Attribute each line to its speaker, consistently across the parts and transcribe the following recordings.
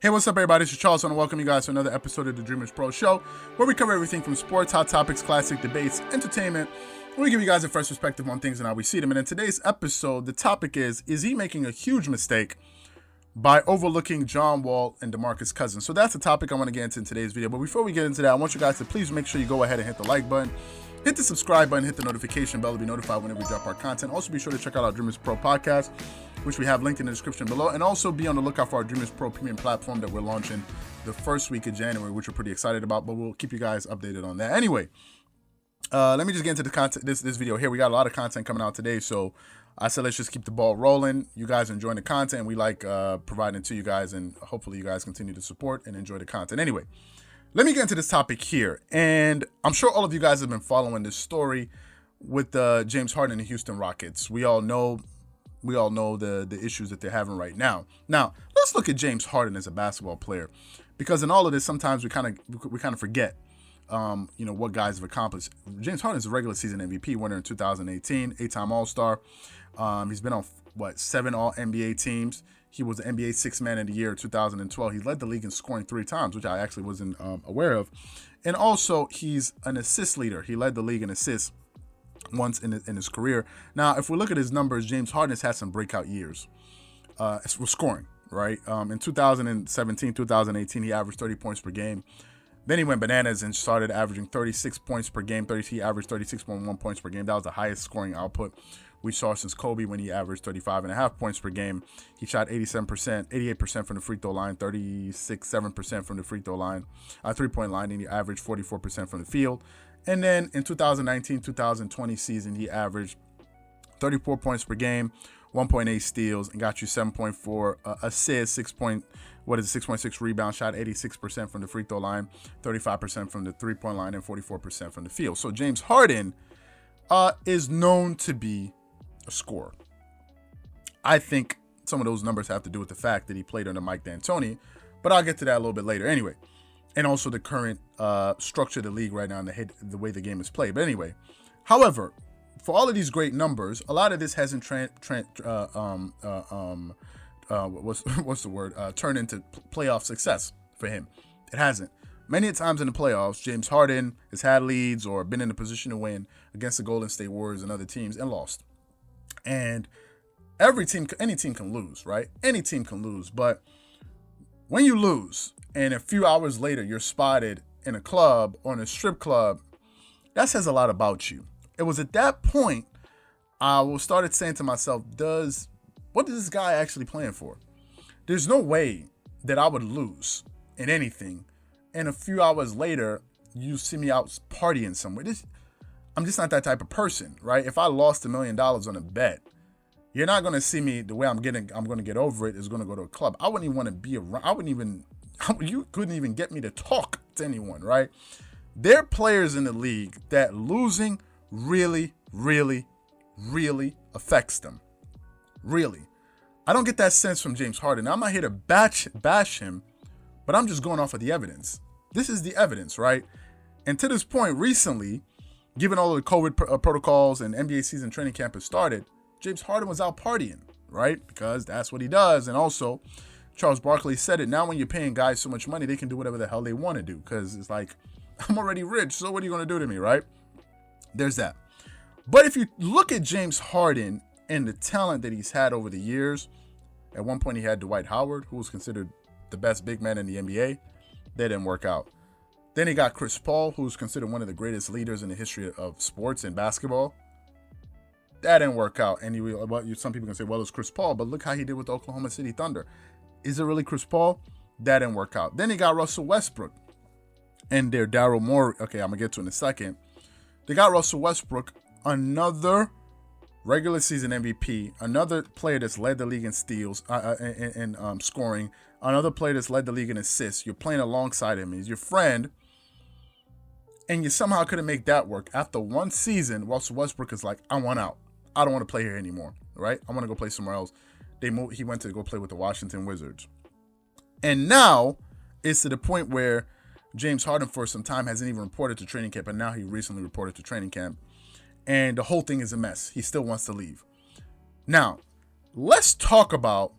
Speaker 1: Hey, what's up, everybody? This is Charles. I want to welcome you guys to another episode of the Dreamerspro Show, where we cover everything from sports, hot topics, classic debates, entertainment, and we give you guys a fresh perspective on things and how we see them. And in today's episode, the topic is he making a huge mistake by overlooking John Wall and Demarcus Cousins? So that's the topic I want to get into in today's video. But before we get into that, I want you guys to please make sure you go ahead and hit the like button, hit the subscribe button, hit the notification bell to be notified whenever we drop our content. Also, be sure to check out our Dreamerspro Podcast, which we have linked in the description below. And also be on the lookout for our Dreamerspro premium platform that we're launching the first week of January, which we're pretty excited about, but we'll keep you guys updated on that. Anyway, let me just get into the content, this video here. We got a lot of content coming out today, so I said let's just keep the ball rolling. You guys are enjoying the content. We like providing it to you guys, and hopefully you guys continue to support and enjoy the content. Anyway, let me get into this topic here. And I'm sure all of you guys have been following this story with James Harden and the Houston Rockets. We all know the issues that they're having right now. Now, let's look at James Harden as a basketball player, because in all of this, sometimes we kind of forget, what guys have accomplished. James Harden is a regular season MVP winner in 2018, 8-time All-Star. He's been on 7 All-NBA teams. He was the NBA Sixth Man of the Year in 2012. He led the league in scoring 3 times, which I actually wasn't aware of. And also, he's an assist leader. He led the league in assists once in his career. Now, if we look at his numbers, James Harden has had some breakout years with scoring, right? In 2017, 2018, he averaged 30 points per game. Then he went bananas and started averaging 36 points per game. He averaged 36.1 points per game. That was the highest scoring output we saw since Kobe, when he averaged 35.5 points per game. He shot 88% from the free throw line, 7% from the free throw line, 3-point line, and he averaged 44% from the field. And then in 2019-2020 season, he averaged 34 points per game, 1.8 steals, and got you 7.4 assists, 6.6 rebounds, shot 86% from the free throw line, 35% from the 3-point line, and 44% from the field. So James Harden is known to be a scorer. I think some of those numbers have to do with the fact that he played under Mike D'Antoni, but I'll get to that a little bit later. Anyway, and also the current structure of the league right now and the way the game is played. But anyway, however, for all of these great numbers, a lot of this hasn't turned into playoff success for him. It hasn't. Many times in the playoffs, James Harden has had leads or been in a position to win against the Golden State Warriors and other teams and lost. And any team can lose, right? Any team can lose. But when you lose and a few hours later you're spotted in a club or in a strip club, that says a lot about you. It was at that point I started saying to myself, what is this guy actually playing for? There's no way that I would lose in anything, and a few hours later you see me out partying somewhere. I'm just not that type of person, right? If I lost $1 million on a bet, you're not going to see me the way I'm going to get over it is going to go to a club. I wouldn't even want to be around. You couldn't even get me to talk to anyone, right? There are players in the league that losing really, really, really affects them. Really. I don't get that sense from James Harden. I'm not here to bash him, but I'm just going off of the evidence. This is the evidence, right? And to this point, recently, given all of the COVID protocols and NBA season training camp has started, James Harden was out partying, right? Because that's what he does. And also, Charles Barkley said it. Now when you're paying guys so much money, they can do whatever the hell they want to do. Because it's like, I'm already rich, so what are you going to do to me, right? There's that. But if you look at James Harden and the talent that he's had over the years, at one point he had Dwight Howard, who was considered the best big man in the NBA. That didn't work out. Then he got Chris Paul, who's considered one of the greatest leaders in the history of sports and basketball. That didn't work out. And some people can say, well, it's Chris Paul, but look how he did with the Oklahoma City Thunder. Is it really Chris Paul? That didn't work out. Then he got Russell Westbrook and their Daryl Morey. Okay, I'm going to get to it in a second. They got Russell Westbrook, another regular season MVP, another player that's led the league in steals and scoring, another player that's led the league in assists. You're playing alongside him. He's your friend. And you somehow couldn't make that work. After one season, Russell Westbrook is like, I want out. I don't want to play here anymore, right? I want to go play somewhere else. He went to go play with the Washington Wizards. And now it's to the point where James Harden for some time hasn't even reported to training camp, and now he recently reported to training camp. And the whole thing is a mess. He still wants to leave. Now, let's talk about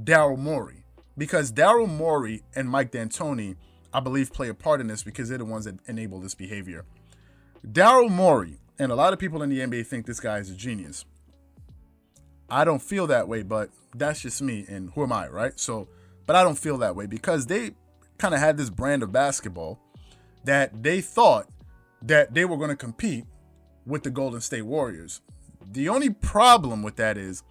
Speaker 1: Daryl Morey. because Daryl Morey and Mike D'Antoni, I believe, play a part in this because they're the ones that enable this behavior. Daryl Morey, and a lot of people in the NBA think this guy is a genius. I don't feel that way, but that's just me, and who am I, right? But I don't feel that way because they kind of had this brand of basketball that they thought that they were going to compete with the Golden State Warriors. The only problem with that is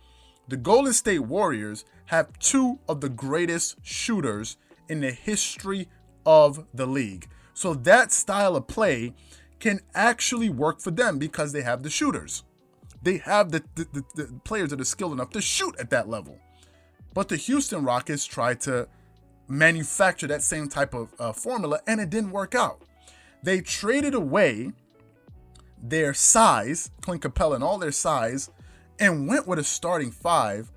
Speaker 1: the Golden State Warriors have two of the greatest shooters in the history of the league. So that style of play can actually work for them because they have the shooters. They have the players that are skilled enough to shoot at that level. But the Houston Rockets tried to manufacture that same type of formula, and it didn't work out. They traded away their size, Clint Capella and all their size, and went with a starting five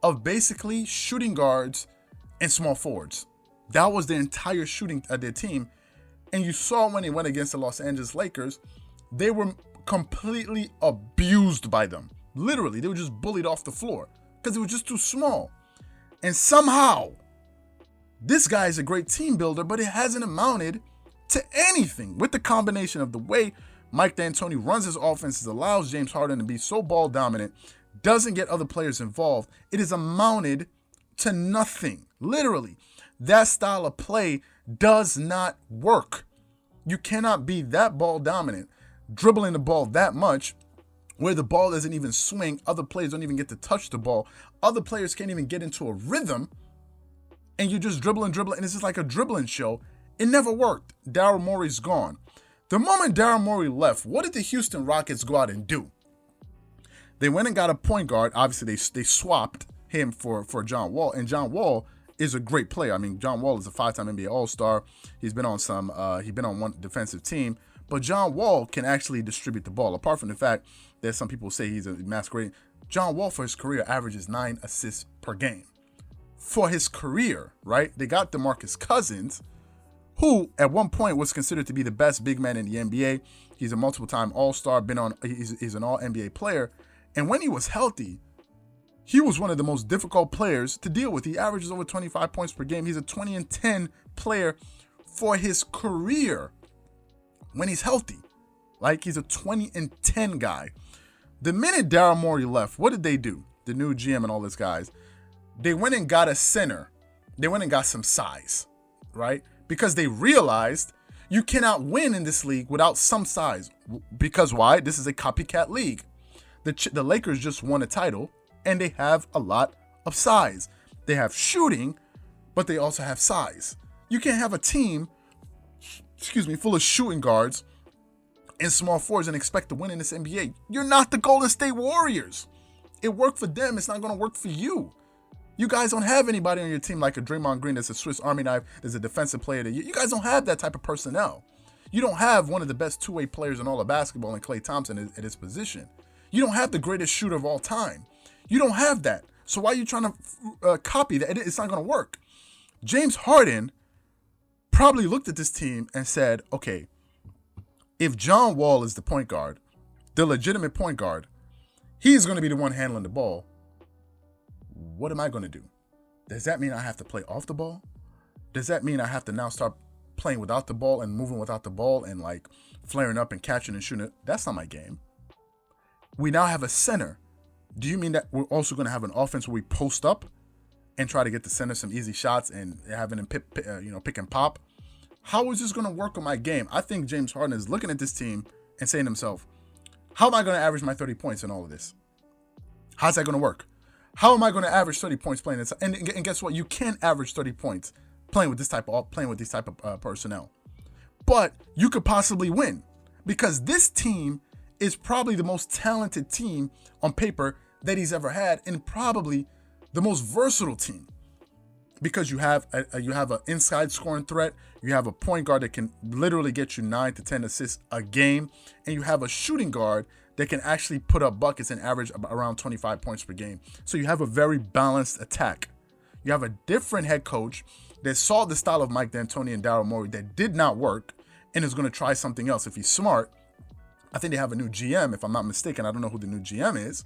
Speaker 1: of basically shooting guards and small forwards. That was the entire shooting of their team. And you saw when they went against the Los Angeles Lakers, they were completely abused by them. Literally, they were just bullied off the floor because it was just too small. And somehow, this guy is a great team builder, but it hasn't amounted to anything. With the combination of the way Mike D'Antoni runs his offenses, allows James Harden to be so ball dominant, doesn't get other players involved, it has amounted to nothing. Literally, that style of play does not work. You cannot be that ball dominant, dribbling the ball that much, where the ball doesn't even swing, other players don't even get to touch the ball, other players can't even get into a rhythm, and you just dribble, and it's just like a dribbling show. It never worked. Daryl Morey's gone. The moment Daryl Morey left, what did the Houston Rockets go out and do? They went and got a point guard. Obviously, they swapped him for John Wall, and John Wall is a great player. I mean, John Wall is a 5-time NBA All-Star. He's been on one defensive team, but John Wall can actually distribute the ball. Apart from the fact that some people say he's a masquerading, John Wall for his career averages 9 assists per game. For his career, right? They got Demarcus Cousins, who at one point was considered to be the best big man in the NBA. He's a multiple-time All-Star, he's an All-NBA player. And when he was healthy, he was one of the most difficult players to deal with. He averages over 25 points per game. He's a 20-10 player for his career when he's healthy. Like, he's a 20-10 guy. The minute Daryl Morey left, what did they do? The new GM and all these guys. They went and got a center. They went and got some size, right? Because they realized you cannot win in this league without some size. Because why? This is a copycat league. The Lakers just won a title, and they have a lot of size. They have shooting, but they also have size. You can't have a team, full of shooting guards and small forwards and expect to win in this NBA. You're not the Golden State Warriors. It worked for them. It's not going to work for you. You guys don't have anybody on your team like a Draymond Green that's a Swiss Army knife, that's a defensive player. You guys don't have that type of personnel. You don't have one of the best two-way players in all of basketball in Klay Thompson at his position. You don't have the greatest shooter of all time. You don't have that. So why are you trying to copy that? It's not going to work. James Harden probably looked at this team and said, okay, if John Wall is the point guard, the legitimate point guard, he's going to be the one handling the ball. What am I going to do? Does that mean I have to play off the ball? Does that mean I have to now start playing without the ball and moving without the ball and like flaring up and catching and shooting? That's not my game. We now have a center. Do you mean that we're also going to have an offense where we post up and try to get the center some easy shots and having him pick and pop? How is this going to work on my game? I think James Harden is looking at this team and saying to himself, how am I going to average my 30 points in all of this? How's that going to work? How am I going to average 30 points playing this? And guess what? You can't average 30 points playing with this type of personnel. But you could possibly win because this team is probably the most talented team on paper that he's ever had, and probably the most versatile team because you have an inside scoring threat, you have a point guard that can literally get you 9 to 10 assists a game, and you have a shooting guard that can actually put up buckets and average around 25 points per game. So you have a very balanced attack. You have a different head coach that saw the style of Mike D'Antoni and Daryl Morey that did not work and is going to try something else if he's smart. I think they have a new GM, if I'm not mistaken. I don't know who the new GM is.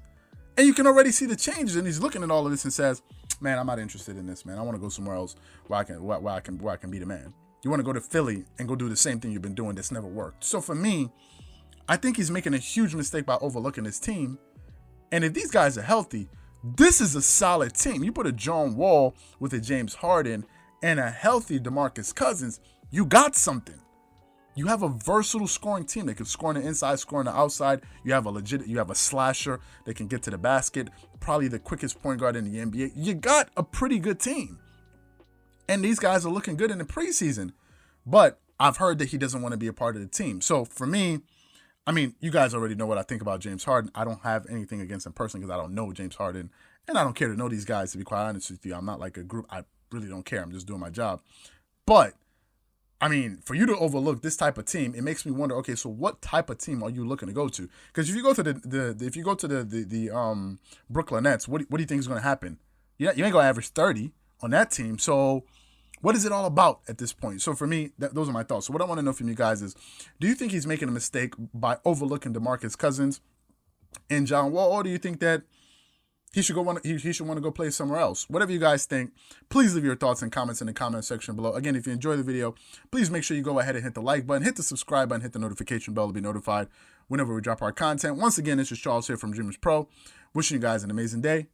Speaker 1: And you can already see the changes, and he's looking at all of this and says, man, I'm not interested in this, man. I want to go somewhere else where I can be the man. You want to go to Philly and go do the same thing you've been doing that's never worked. So for me, I think he's making a huge mistake by overlooking his team. And if these guys are healthy, this is a solid team. You put a John Wall with a James Harden and a healthy Demarcus Cousins, you got something. You have a versatile scoring team that can score on the inside, score on the outside. You have a slasher that can get to the basket, probably the quickest point guard in the NBA. You got a pretty good team. And these guys are looking good in the preseason. But I've heard that he doesn't want to be a part of the team. So for me, I mean, you guys already know what I think about James Harden. I don't have anything against him personally because I don't know James Harden. And I don't care to know these guys, to be quite honest with you. I'm not like a group. I really don't care. I'm just doing my job. But I mean, for you to overlook this type of team, it makes me wonder. Okay, so what type of team are you looking to go to? Because if you go to the Brooklyn Nets, what do you think is going to happen? You ain't going to average 30 on that team. So what is it all about at this point? So for me, those are my thoughts. So what I want to know from you guys is, do you think he's making a mistake by overlooking Demarcus Cousins and John Wall, or do you think that he should want to go play somewhere else? Whatever you guys think, please leave your thoughts and comments in the comment section below. Again, if you enjoy the video, please make sure you go ahead and hit the like button, hit the subscribe button, hit the notification bell to be notified whenever we drop our content. Once again, this is Charles here from Dreamerspro, wishing you guys an amazing day